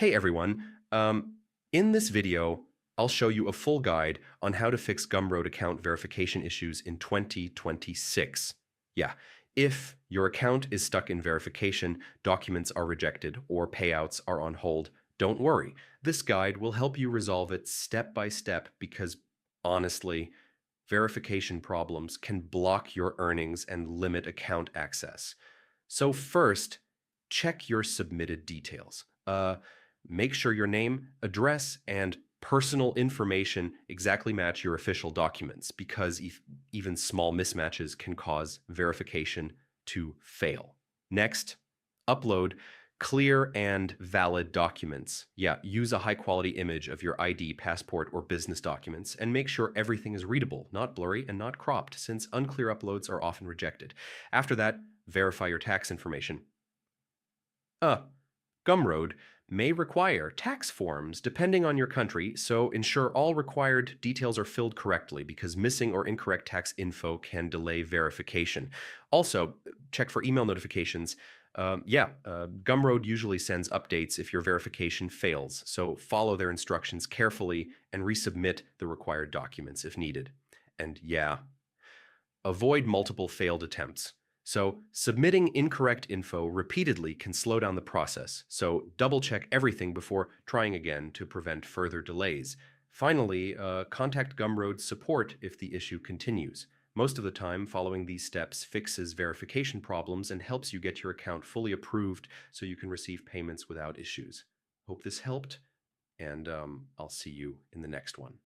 Hey everyone, in this video, I'll show you a full guide on how to fix Gumroad account verification issues in 2026. Yeah, if your account is stuck in verification, documents are rejected, or payouts are on hold, don't worry. This guide will help you resolve it step by step because, honestly, verification problems can block your earnings and limit account access. So first, check your submitted details. Make sure your name, address, and personal information exactly match your official documents because even small mismatches can cause verification to fail. Next, upload clear and valid documents. Yeah, use a high quality image of your ID, passport, or business documents and make sure everything is readable, not blurry, and not cropped, since unclear uploads are often rejected. After that, verify your tax information. Gumroad may require tax forms depending on your country, so ensure all required details are filled correctly because missing or incorrect tax info can delay verification. Also, check for email notifications. Gumroad usually sends updates if your verification fails, so follow their instructions carefully and resubmit the required documents if needed. And yeah, avoid multiple failed attempts. So, submitting incorrect info repeatedly can slow down the process, so double check everything before trying again to prevent further delays. Finally, contact Gumroad support if the issue continues. Most of the time, following these steps fixes verification problems and helps you get your account fully approved so you can receive payments without issues. Hope this helped, and I'll see you in the next one.